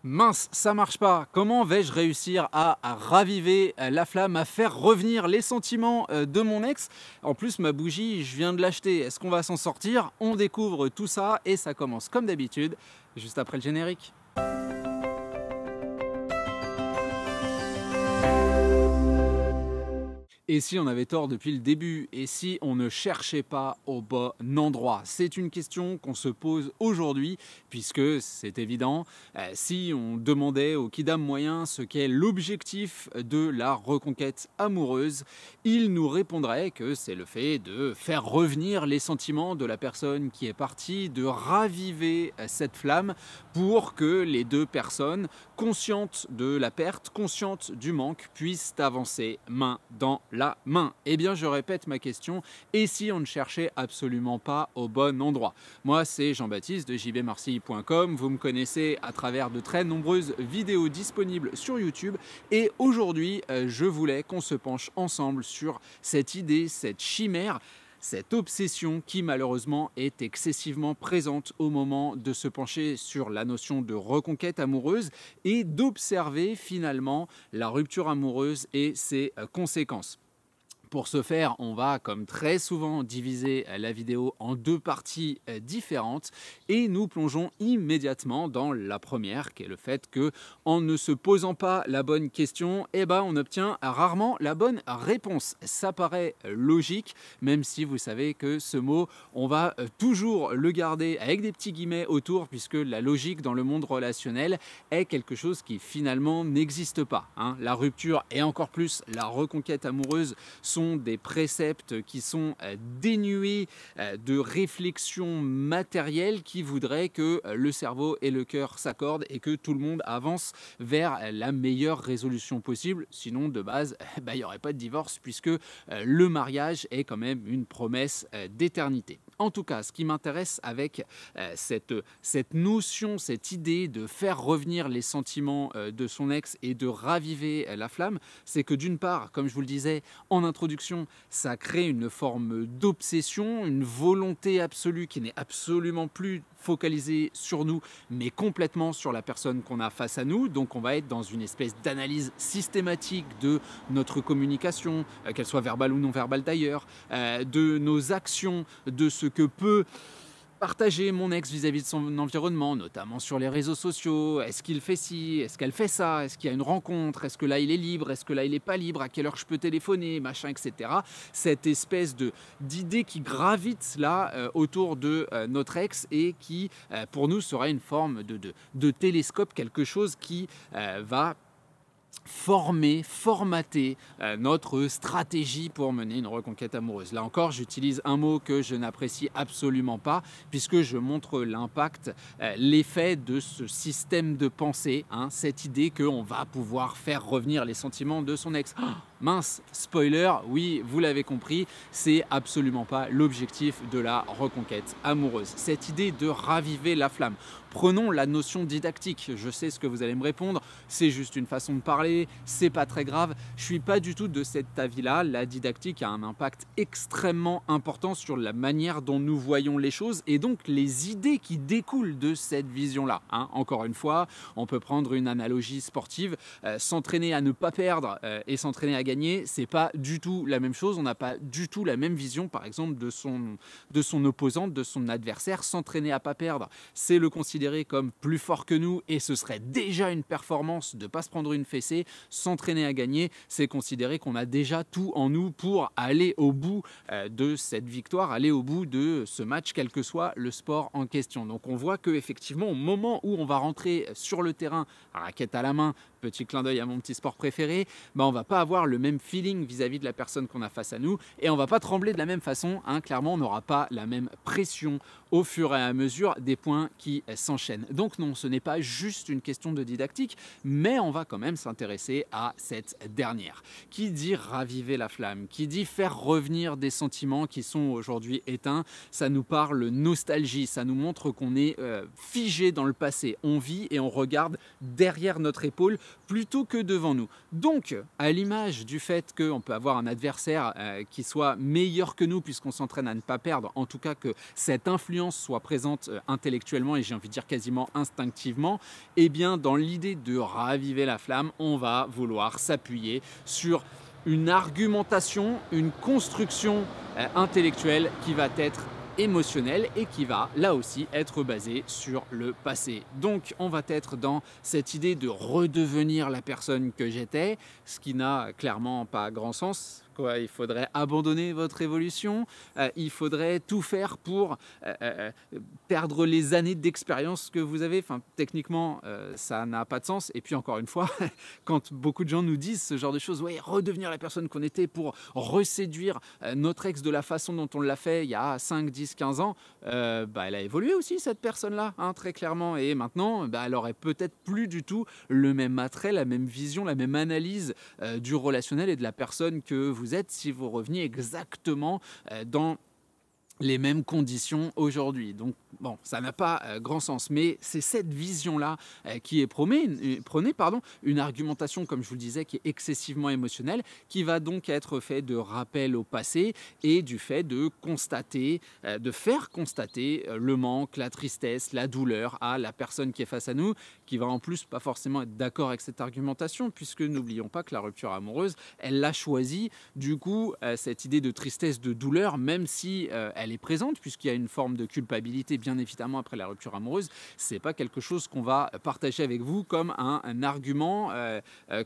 Mince, ça marche pas. Comment vais-je réussir à raviver la flamme, à faire revenir les sentiments de mon ex? En plus, ma bougie, je viens de l'acheter. Est-ce qu'on va s'en sortir? On découvre tout ça et ça commence comme d'habitude, juste après le générique. Et si on avait tort depuis le début? Et si on ne cherchait pas au bon endroit? C'est une question qu'on se pose aujourd'hui, puisque c'est évident, si on demandait au kidam moyen ce qu'est l'objectif de la reconquête amoureuse, il nous répondrait que c'est le fait de faire revenir les sentiments de la personne qui est partie, de raviver cette flamme pour que les deux personnes, conscientes de la perte, conscientes du manque, puissent avancer main dans la main. Eh bien, je répète ma question, et si on ne cherchait absolument pas au bon endroit? Moi, c'est Jean-Baptiste de jbmarcille.com, vous me connaissez à travers de très nombreuses vidéos disponibles sur YouTube, et aujourd'hui, je voulais qu'on se penche ensemble sur cette idée, cette chimère, cette obsession qui malheureusement est excessivement présente au moment de se pencher sur la notion de reconquête amoureuse et d'observer finalement la rupture amoureuse et ses conséquences. Pour ce faire, on va, comme très souvent, diviser la vidéo en deux parties différentes et nous plongeons immédiatement dans la première, qui est le fait que, en ne se posant pas la bonne question, on obtient rarement la bonne réponse. Ça paraît logique, même si vous savez que ce mot, on va toujours le garder avec des petits guillemets autour, puisque la logique dans le monde relationnel est quelque chose qui finalement n'existe pas. La rupture et encore plus la reconquête amoureuse sont des préceptes qui sont dénués de réflexion matérielle qui voudraient que le cerveau et le cœur s'accordent et que tout le monde avance vers la meilleure résolution possible. Sinon, de base, il n'y aurait pas de divorce puisque le mariage est quand même une promesse d'éternité. En tout cas, ce qui m'intéresse avec cette notion, cette idée de faire revenir les sentiments de son ex et de raviver la flamme, c'est que d'une part, comme je vous le disais en introduction, ça crée une forme d'obsession, une volonté absolue qui n'est absolument plus focalisée sur nous, mais complètement sur la personne qu'on a face à nous. Donc on va être dans une espèce d'analyse systématique de notre communication, qu'elle soit verbale ou non verbale d'ailleurs, de nos actions, de ce que peut partager mon ex vis-à-vis de son environnement, notamment sur les réseaux sociaux. Est-ce qu'il fait ci? Est-ce qu'elle fait ça? Est-ce qu'il y a une rencontre? Est-ce que là il est libre? Est-ce que là il n'est pas libre? À quelle heure je peux téléphoner? Machin, etc. Cette espèce d'idée qui gravite là autour de notre ex et qui, pour nous, sera une forme de télescope, quelque chose qui va formater notre stratégie pour mener une reconquête amoureuse. Là encore, j'utilise un mot que je n'apprécie absolument pas puisque je montre l'impact, l'effet de ce système de pensée, cette idée qu'on va pouvoir faire revenir les sentiments de son ex. Mince, spoiler, oui, vous l'avez compris, c'est absolument pas l'objectif de la reconquête amoureuse. Cette idée de raviver la flamme. Prenons la notion didactique. Je sais ce que vous allez me répondre, c'est juste une façon de parler, c'est pas très grave. Je suis pas du tout de cet avis-là. La didactique a un impact extrêmement important sur la manière dont nous voyons les choses et donc les idées qui découlent de cette vision-là. Encore une fois, on peut prendre une analogie sportive, s'entraîner à ne pas perdre et s'entraîner à gagner, c'est pas du tout la même chose. On n'a pas du tout la même vision, par exemple, de son opposante, de son adversaire. S'entraîner à pas perdre, c'est le considérer comme plus fort que nous et ce serait déjà une performance de ne pas se prendre une fessée. S'entraîner à gagner, c'est considérer qu'on a déjà tout en nous pour aller au bout de cette victoire, aller au bout de ce match, quel que soit le sport en question. Donc on voit qu'effectivement, au moment où on va rentrer sur le terrain, raquette à la main, petit clin d'œil à mon petit sport préféré, on ne va pas avoir le même feeling vis-à-vis de la personne qu'on a face à nous et on ne va pas trembler de la même façon. Clairement, on n'aura pas la même pression au fur et à mesure des points qui s'enchaînent. Donc non, ce n'est pas juste une question de didactique, mais on va quand même s'intéresser à cette dernière. Qui dit raviver la flamme, qui dit faire revenir des sentiments qui sont aujourd'hui éteints, ça nous parle nostalgie, ça nous montre qu'on est figé dans le passé. On vit et on regarde derrière notre épaule plutôt que devant nous. Donc, à l'image du fait qu'on peut avoir un adversaire qui soit meilleur que nous puisqu'on s'entraîne à ne pas perdre, en tout cas que cette influence soit présente intellectuellement et j'ai envie de dire quasiment instinctivement, eh bien dans l'idée de raviver la flamme, on va vouloir s'appuyer sur une argumentation, une construction intellectuelle qui va être émotionnelle et qui va là aussi être basée sur le passé. Donc on va être dans cette idée de redevenir la personne que j'étais, ce qui n'a clairement pas grand sens. Quoi, il faudrait abandonner votre évolution, il faudrait tout faire pour perdre les années d'expérience que vous avez. Enfin, techniquement, ça n'a pas de sens. Et puis encore une fois, quand beaucoup de gens nous disent ce genre de choses, ouais, redevenir la personne qu'on était pour reséduire notre ex de la façon dont on l'a fait il y a 5, 10, 15 ans, elle a évolué aussi cette personne-là, hein, très clairement. Et maintenant, elle aurait peut-être plus du tout le même attrait, la même vision, la même analyse du relationnel et de la personne que vous êtes si vous reveniez exactement dans les mêmes conditions aujourd'hui. Donc bon, ça n'a pas grand sens, mais c'est cette vision-là qui est prônée, une argumentation, comme je vous le disais, qui est excessivement émotionnelle, qui va donc être fait de rappel au passé et du fait de constater, de faire constater le manque, la tristesse, la douleur à la personne qui est face à nous, qui va en plus pas forcément être d'accord avec cette argumentation, puisque n'oublions pas que la rupture amoureuse, elle l'a choisie, du coup, cette idée de tristesse, de douleur, même si elle est présente, puisqu'il y a une forme de culpabilité bien évidemment après la rupture amoureuse, c'est pas quelque chose qu'on va partager avec vous comme un argument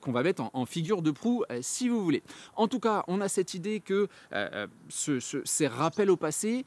qu'on va mettre en figure de proue si vous voulez. En tout cas, on a cette idée que ces rappels au passé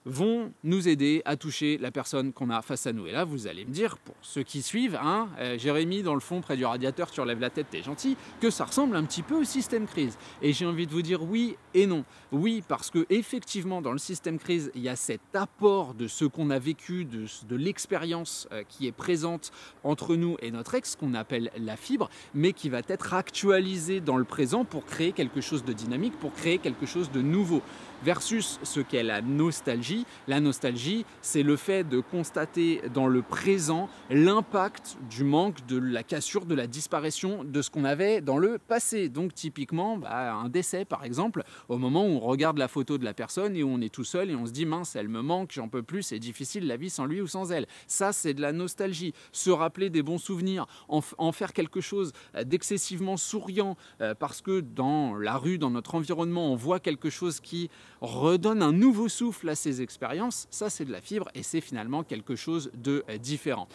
vont nous aider à toucher la personne qu'on a face à nous. Et là, vous allez me dire, pour ceux qui suivent, hein, Jérémy, dans le fond, près du radiateur, tu relèves la tête, t'es gentil, que ça ressemble un petit peu au système crise. Et j'ai envie de vous dire oui et non. Oui, parce que effectivement, dans le système crise, il y a cet apport de ce qu'on a vécu, de l'expérience qui est présente entre nous et notre ex, qu'on appelle la fibre, mais qui va être actualisée dans le présent pour créer quelque chose de dynamique, pour créer quelque chose de nouveau. Versus ce qu'est la nostalgie. La nostalgie, c'est le fait de constater dans le présent l'impact du manque, de la cassure, de la disparition de ce qu'on avait dans le passé. Donc typiquement, un décès par exemple, au moment où on regarde la photo de la personne et où on est tout seul et on se dit mince, elle me manque, j'en peux plus, c'est difficile la vie sans lui ou sans elle. Ça, c'est de la nostalgie. Se rappeler des bons souvenirs, en faire quelque chose d'excessivement souriant parce que dans la rue, dans notre environnement, on voit quelque chose qui redonne un nouveau souffle à ces expériences, ça c'est de la fibre et c'est finalement quelque chose de différent.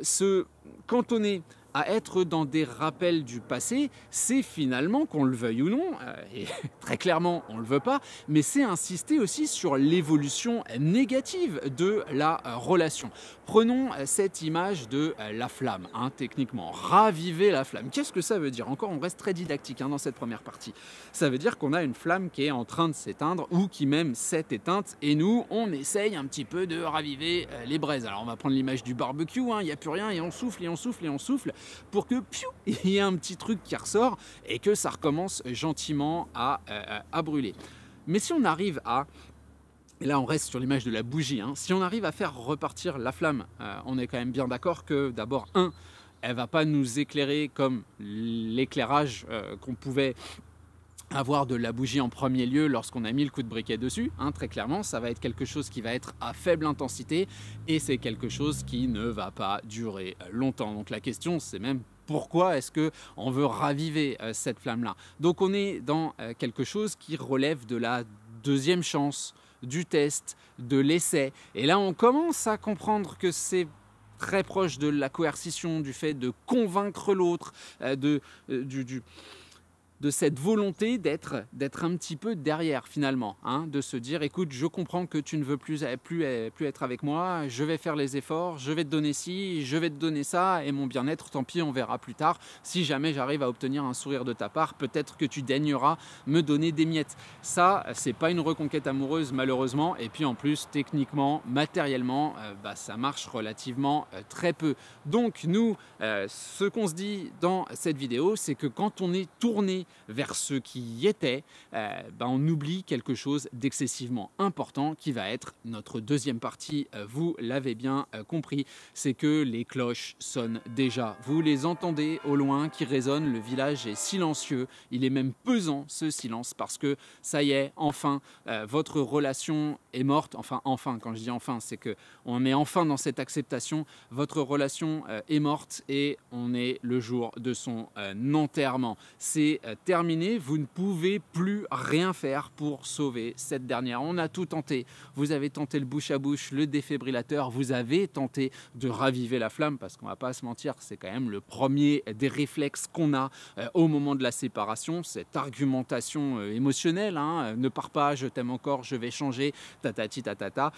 Se cantonner à être dans des rappels du passé, c'est finalement, qu'on le veuille ou non, et très clairement on ne le veut pas, mais c'est insister aussi sur l'évolution négative de la relation. Prenons cette image de la flamme, hein, techniquement, raviver la flamme. Qu'est-ce que ça veut dire? Encore, on reste très didactique dans cette première partie. Ça veut dire qu'on a une flamme qui est en train de s'éteindre ou qui même s'est éteinte et nous, on essaye un petit peu de raviver les braises. Alors on va prendre l'image du barbecue, il n'y a plus rien et on souffle et on souffle et on souffle pour que il y ait un petit truc qui ressort et que ça recommence gentiment à brûler. Mais si on arrive à, et là on reste sur l'image de la bougie, si on arrive à faire repartir la flamme, on est quand même bien d'accord que d'abord, elle ne va pas nous éclairer comme l'éclairage qu'on pouvait avoir de la bougie en premier lieu lorsqu'on a mis le coup de briquet dessus, très clairement, ça va être quelque chose qui va être à faible intensité et c'est quelque chose qui ne va pas durer longtemps. Donc la question, c'est même pourquoi est-ce qu'on veut raviver cette flamme-là? Donc on est dans quelque chose qui relève de la deuxième chance, du test, de l'essai. Et là, on commence à comprendre que c'est très proche de la coercition, du fait de convaincre l'autre, de cette volonté d'être un petit peu derrière finalement, de se dire écoute, je comprends que tu ne veux plus être avec moi, je vais faire les efforts, je vais te donner ci, je vais te donner ça et mon bien-être, tant pis, on verra plus tard. Si jamais j'arrive à obtenir un sourire de ta part, peut-être que tu daigneras me donner des miettes. Ça, c'est pas une reconquête amoureuse malheureusement et puis en plus techniquement, matériellement, ça marche relativement très peu. Donc nous, ce qu'on se dit dans cette vidéo, c'est que quand on est tourné vers ceux qui y étaient, on oublie quelque chose d'excessivement important qui va être notre deuxième partie. Vous l'avez bien compris, c'est que les cloches sonnent déjà. Vous les entendez au loin qui résonnent, le village est silencieux, il est même pesant ce silence parce que ça y est, enfin, votre relation est morte. Enfin, quand je dis enfin, c'est qu'on est enfin dans cette acceptation. Votre relation est morte et on est le jour de son enterrement. C'est terminé, vous ne pouvez plus rien faire pour sauver cette dernière. On a tout tenté. Vous avez tenté le bouche à bouche, le défibrillateur, vous avez tenté de raviver la flamme parce qu'on ne va pas se mentir, c'est quand même le premier des réflexes qu'on a au moment de la séparation, cette argumentation émotionnelle, ne pars pas, je t'aime encore, je vais changer, tatati tatata,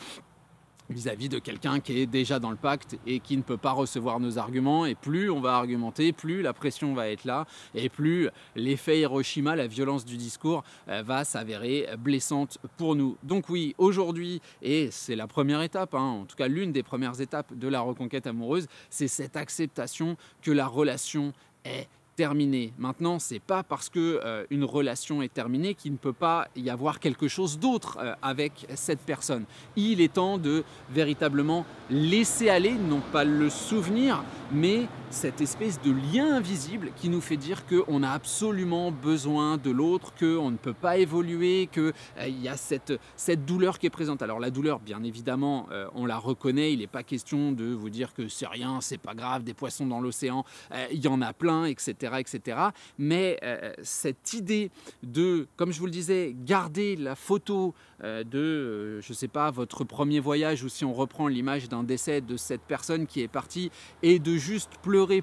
vis-à-vis de quelqu'un qui est déjà dans le pacte et qui ne peut pas recevoir nos arguments. Et plus on va argumenter, plus la pression va être là et plus l'effet Hiroshima, la violence du discours va s'avérer blessante pour nous. Donc oui, aujourd'hui, et c'est la première étape, en tout cas l'une des premières étapes de la reconquête amoureuse, c'est cette acceptation que la relation est terminée. Maintenant, c'est pas parce que une relation est terminée qu'il ne peut pas y avoir quelque chose d'autre avec cette personne. Il est temps de véritablement laisser aller, non pas le souvenir, mais cette espèce de lien invisible qui nous fait dire qu'on a absolument besoin de l'autre, qu'on ne peut pas évoluer, qu'il y a cette douleur qui est présente. Alors la douleur, bien évidemment, on la reconnaît, il n'est pas question de vous dire que c'est rien, c'est pas grave, des poissons dans l'océan, il y en a plein, etc. etc. Mais cette idée de, comme je vous le disais, garder la photo de, je ne sais pas, votre premier voyage, ou si on reprend l'image d'un décès de cette personne qui est partie, et de juste pleurer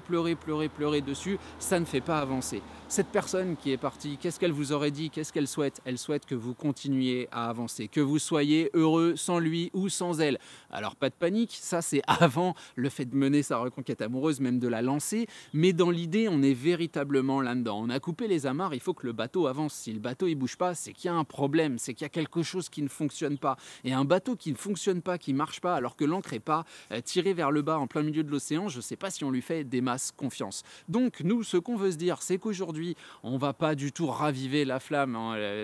dessus, ça ne fait pas avancer. Cette personne qui est partie, qu'est-ce qu'elle vous aurait dit? Qu'est-ce qu'elle souhaite? Elle souhaite que vous continuiez à avancer, que vous soyez heureux sans lui ou sans elle. Alors pas de panique, ça c'est avant le fait de mener sa reconquête amoureuse, même de la lancer, mais dans l'idée on est véritablement là-dedans. On a coupé les amarres, il faut que le bateau avance. Si le bateau il bouge pas, c'est qu'il y a un problème, c'est qu'il y a quelque chose qui ne fonctionne pas. Et un bateau qui ne fonctionne pas, qui ne marche pas, alors que l'ancre n'est pas tirée vers le bas en plein milieu de l'océan, je ne sais pas si on lui fait des masses confiance. Donc nous, ce qu'on veut se dire, c'est qu'aujourd'hui, on ne va pas du tout raviver la flamme.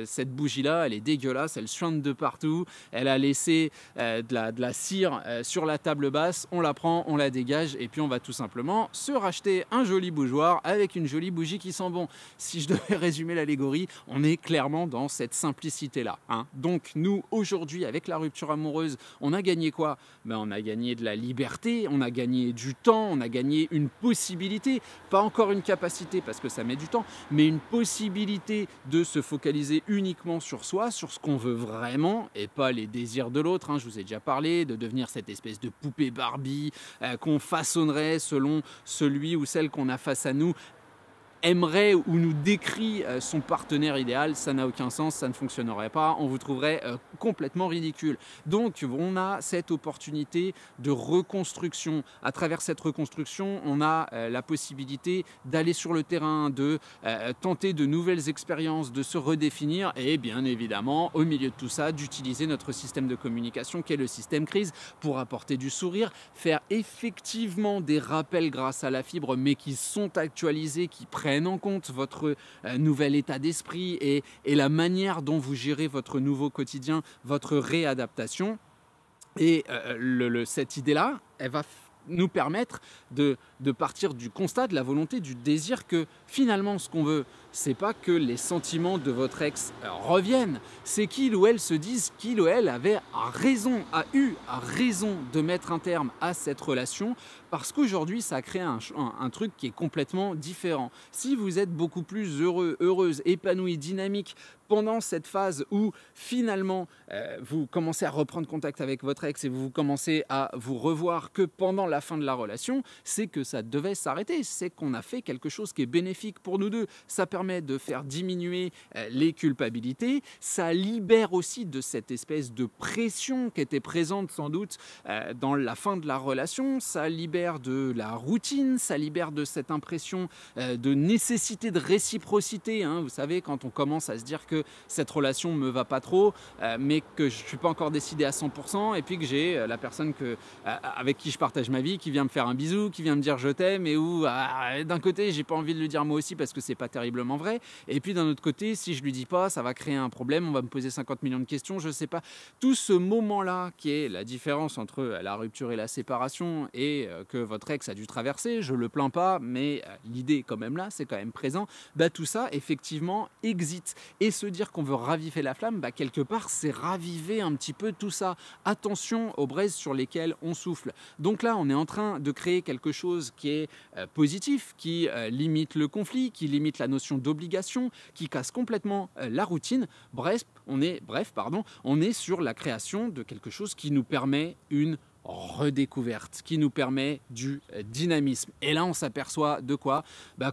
Cette bougie-là, elle est dégueulasse, elle suinte de partout, elle a laissé de la cire sur la table basse, on la prend, on la dégage, et puis on va tout simplement se racheter un joli bougeoir avec une jolie bougie qui sent bon. Si je devais résumer l'allégorie, on est clairement dans cette simplicité-là. Donc nous, aujourd'hui, avec la rupture amoureuse, on a gagné quoi? On a gagné de la liberté, on a gagné du temps, on a gagné une possibilité, pas encore une capacité parce que ça met du temps, mais une possibilité de se focaliser uniquement sur soi, sur ce qu'on veut vraiment et pas les désirs de l'autre. Je vous ai déjà parlé de devenir cette espèce de poupée Barbie qu'on façonnerait selon celui ou celle qu'on a face à nous aimerait ou nous décrit son partenaire idéal. Ça n'a aucun sens, ça ne fonctionnerait pas, on vous trouverait complètement ridicule. Donc on a cette opportunité de reconstruction. À travers cette reconstruction, on a la possibilité d'aller sur le terrain, de tenter de nouvelles expériences, de se redéfinir et bien évidemment, au milieu de tout ça, d'utiliser notre système de communication qui est le système crise pour apporter du sourire, faire effectivement des rappels grâce à la fibre mais qui sont actualisés, qui prennent en compte votre nouvel état d'esprit et la manière dont vous gérez votre nouveau quotidien, votre réadaptation. Et cette idée-là, elle va nous permettre de partir du constat, de la volonté, du désir que finalement ce qu'on veut, c'est pas que les sentiments de votre ex reviennent, c'est qu'il ou elle se dise qu'il ou elle a eu raison de mettre un terme à cette relation parce qu'aujourd'hui ça crée un truc qui est complètement différent. Si vous êtes beaucoup plus heureux, heureuse, épanoui, dynamique pendant cette phase où finalement vous commencez à reprendre contact avec votre ex et vous commencez à vous revoir que pendant la fin de la relation, c'est que ça devait s'arrêter, c'est qu'on a fait quelque chose qui est bénéfique pour nous deux. Ça permet de faire diminuer les culpabilités, ça libère aussi de cette espèce de pression qui était présente sans doute dans la fin de la relation, ça libère libère de la routine, ça libère de cette impression de nécessité de réciprocité, hein. Vous savez, quand on commence à se dire que cette relation ne me va pas trop, mais que je ne suis pas encore décidé à 100%, et puis que j'ai la personne avec qui je partage ma vie, qui vient me faire un bisou, qui vient me dire je t'aime, et où d'un côté j'ai pas envie de le dire moi aussi parce que c'est pas terriblement vrai, et puis d'un autre côté si je lui dis pas, ça va créer un problème, on va me poser 50 millions de questions, je sais pas. Tout ce moment-là qui est la différence entre la rupture et la séparation et que votre ex a dû traverser, je le plains pas, mais l'idée est quand même là, c'est quand même présent, tout ça effectivement existe. Et se dire qu'on veut raviver la flamme, quelque part c'est raviver un petit peu tout ça. Attention aux braises sur lesquelles on souffle. Donc là on est en train de créer quelque chose qui est positif, qui limite le conflit, qui limite la notion d'obligation, qui casse complètement la routine. Bref, on est sur la création de quelque chose qui nous permet une redécouverte, qui nous permet du dynamisme. Et là on s'aperçoit de quoi?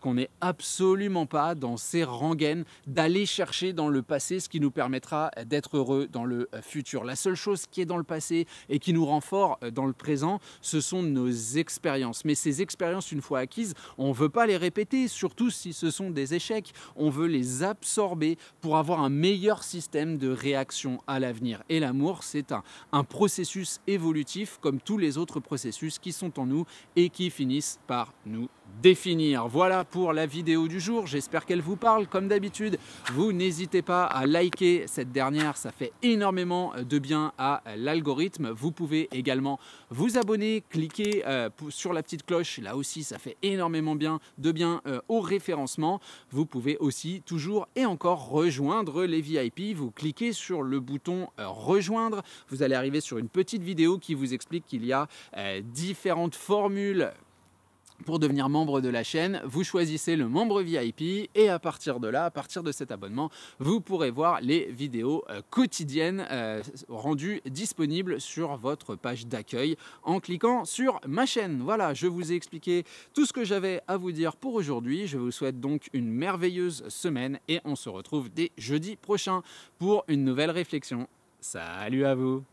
Qu'on n'est absolument pas dans ces rengaines d'aller chercher dans le passé ce qui nous permettra d'être heureux dans le futur. La seule chose qui est dans le passé et qui nous rend fort dans le présent, ce sont nos expériences. Mais ces expériences, une fois acquises, on ne veut pas les répéter, surtout si ce sont des échecs. On veut les absorber pour avoir un meilleur système de réaction à l'avenir. Et l'amour, c'est un processus évolutif comme tous les autres processus qui sont en nous et qui finissent par nous définir. Voilà pour la vidéo du jour, j'espère qu'elle vous parle. Comme d'habitude, vous n'hésitez pas à liker cette dernière, ça fait énormément de bien à l'algorithme. Vous pouvez également vous abonner, cliquer sur la petite cloche, là aussi ça fait énormément de bien au référencement. Vous pouvez aussi toujours et encore rejoindre les VIP, vous cliquez sur le bouton rejoindre, vous allez arriver sur une petite vidéo qui vous explique qu'il y a différentes formules pour devenir membre de la chaîne. Vous choisissez le membre VIP et à partir de là, à partir de cet abonnement, vous pourrez voir les vidéos quotidiennes rendues disponibles sur votre page d'accueil en cliquant sur ma chaîne. Voilà, je vous ai expliqué tout ce que j'avais à vous dire pour aujourd'hui. Je vous souhaite donc une merveilleuse semaine et on se retrouve dès jeudi prochain pour une nouvelle réflexion. Salut à vous!